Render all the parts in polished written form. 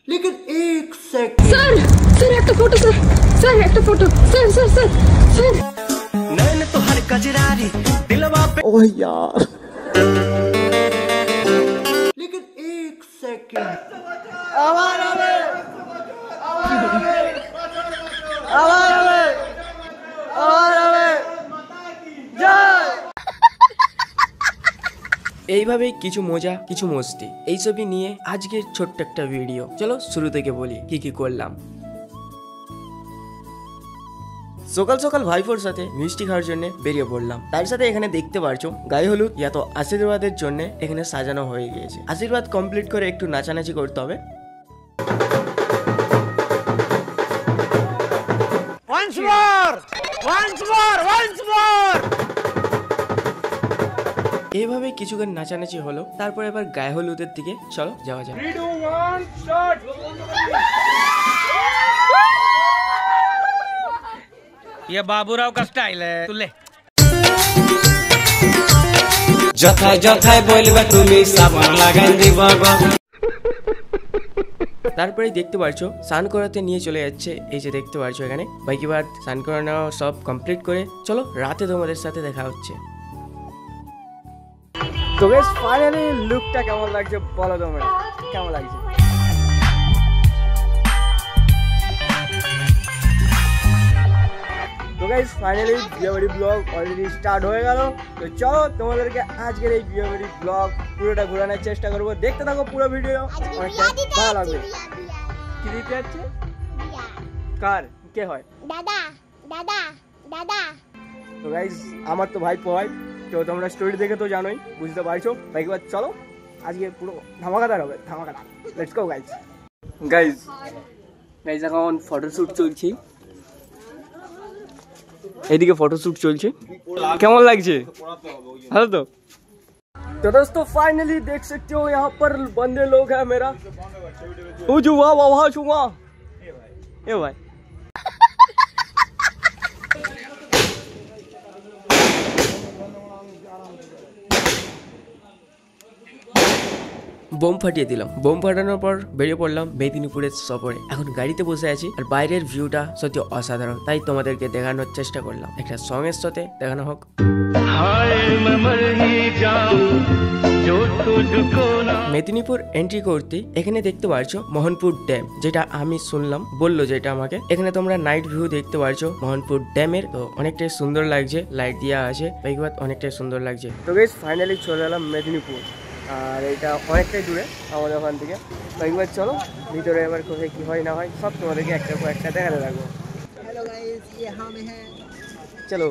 लेकिन एक second sir एक फोटो सर एक फोटो सर नैन तो हर कजरारी दिलवा पे ओह यार लेकिन एक सेकंड এইভাবেই কিছু মজা কিছু মস্তি এইসবই নিয়ে আজকের ছোট্ট একটা ভিডিও। চলো শুরু থেকে বলি কি কি করলাম। সকাল সকাল ভাইপোর সাথে মিষ্টি খাওয়ার জন্য বেরিয়ে পড়লাম। তার সাথে এখানে দেখতে পারছো গায়ে হলুদ তো আশীর্বাদের জন্য এখানে সাজানো হয়ে গিয়েছে। আশীর্বাদ কমপ্লিট করে একটু নাচানাচি করতে হবে। এইভাবে কিছুক্ষণ নাচানাচি হলো, তারপর এবার গায়ে হলুদের দিকে চলো যাওয়া যাক। ये बाबूराव का स्टाइल है तुले যথায় যথায় বলবে তুমি সাবান লাগাই দিবা গো। তারপরে দেখতে পারছো স্নান করাতে নিয়ে চলে যাচ্ছে। এই যে দেখতে পারছো এখানে বাইকি বাদ স্নান করানো সব কমপ্লিট করে চলো রাতে তোমাদের সাথে দেখা হচ্ছে। তো গাইস ফাইনালি লুকটা কেমন লাগছে বলো তোমরা, কেমন লাগছে? তো গাইস ফাইনালি বিয়েবাড়ি ব্লগ অলরেডি স্টার্ট হয়ে গেল। তো চলো তোমাদেরকে আজকের এই বিয়েবাড়ি ব্লগ পুরোটা ঘোরানোর চেষ্টা করবো। দেখতে থাকো পুরো ভিডিও, অনেকটা ভালো লাগবে। কি দিতে যাচ্ছে? কার কে হয়? দাদা দাদা দাদা। তো গাইস আমার তো ভাইপো হয়, তো তোমরা স্টোরি দেখে তো জানোই, বুঝতে পারছো। বাইক বাদ চলো আজকে পুরো ধামাকাদার হবে, ধামাকাদার। Let's go guys. Guys guys এখন ফটোশুট চলছে, এদিকে ফটোশুট চলছে। কেমন লাগছে? ভালো তো। तो दोस्तों फाइनली देख सकते हो यहाँ पर बंदे लोग हैं मेरा ए भाई বোম ফাটিয়ে দিলাম। বোম ফাটানোর পর বেরিয়ে পড়লাম মেদিনীপুরের সফরে। এখন গাড়িতে বসে আছি আর বাইরের ভিউটা সত্যি অসাধারণ, তাই তোমাদেরকে দেখানোর চেষ্টা করলাম। একটা সং এর সাথে দেখানো হোক। মেদিনীপুর এন্ট্রি করতে এখানে দেখতে পারছো মোহনপুর ড্যাম, যেটা আমি শুনলাম বললো যেটা আমাকে। এখানে তোমরা নাইট ভিউ দেখতে পারছো মোহনপুর ড্যামের। তো অনেকটাই সুন্দর লাগছে, লাইট দেওয়া আছে, অনেকটাই সুন্দর লাগছে। তো গাইস ফাইনালি চলে এলাম মেদিনীপুর, আর এটা অনেকটাই দূরে আমাদের ওখান থেকে। তো একবার চলো ভিতরে এবার কোথায় কি হয় না হয় সব তোমাদেরকে একটা পর একটা দেখাতে থাকবো। চলো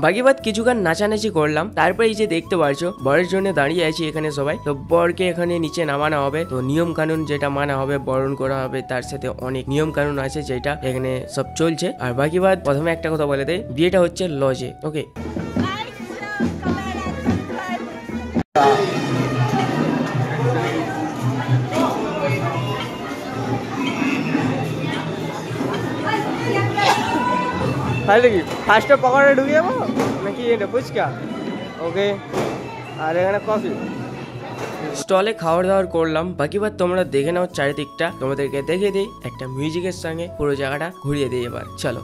বাকি বাদ কিছুক্ষণ নাচানাচি করলাম। তারপরে এই যে দেখতে পারছো বরের জন্য দাঁড়িয়ে আছি এখানে সবাই। তো বরকে এখানে নিচে নামানো হবে। তো নিয়ম কানুন যেটা মানা হবে, বরণ করা হবে, তার সাথে অনেক নিয়ম কানুন আছে যেটা এখানে সব চলছে। আর বাকি বাদ প্রথমে একটা কথা বলে দেয়, বিয়েটা হচ্ছে লজে। ওকে কি ফার্স্টে পকেটে ঢুকে যাবো নাকি এটা ফুচকা? ওকে আর এখানে কফি। স্টলে খাওয়ার দাওয়ার করলাম। বাকি বাদ তোমরা দেখে নাও চারিদিকটা, তোমাদেরকে দেখে দিই একটা মিউজিকের সঙ্গে পুরো জায়গাটা ঘুরিয়ে দিই। এবার চলো।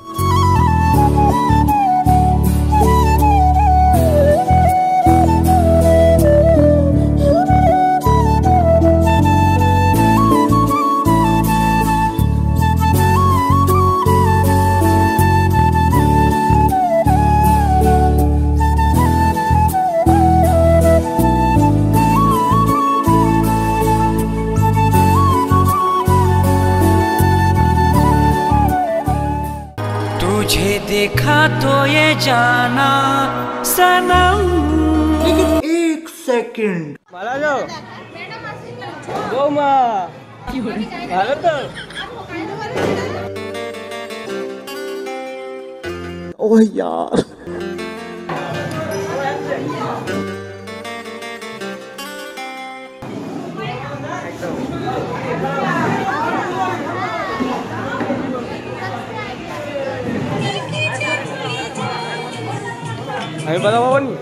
तुझे देखा तो ये जाना सनम। लेकिन एक सेकंड मारा जाओ बौमा ভালো তো। ও यार আমি কথা বলবো।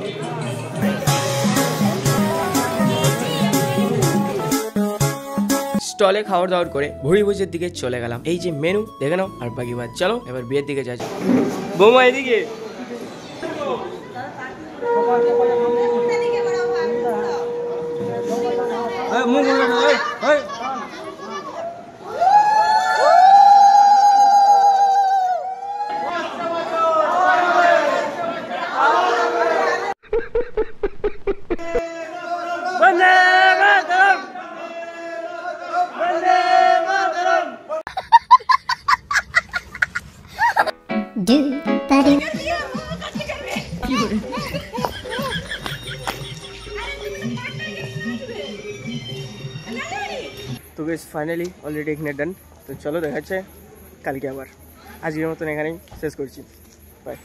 স্টলে খাবার দাবার করে ভুড়িভোজের দিকে চলে গেলাম। এই যে মেনু দেখে নাও, আর বাকি বাদ চলো এবার বিয়ের দিকে যাচ্ছি। বৌমা এদিকে তো গাইস ফাইনালি অলরেডি এখানে ডান। তো চলো দেখা যাচ্ছে কালকে আবার। আজকের মতন এখানেই শেষ করছি, বাই।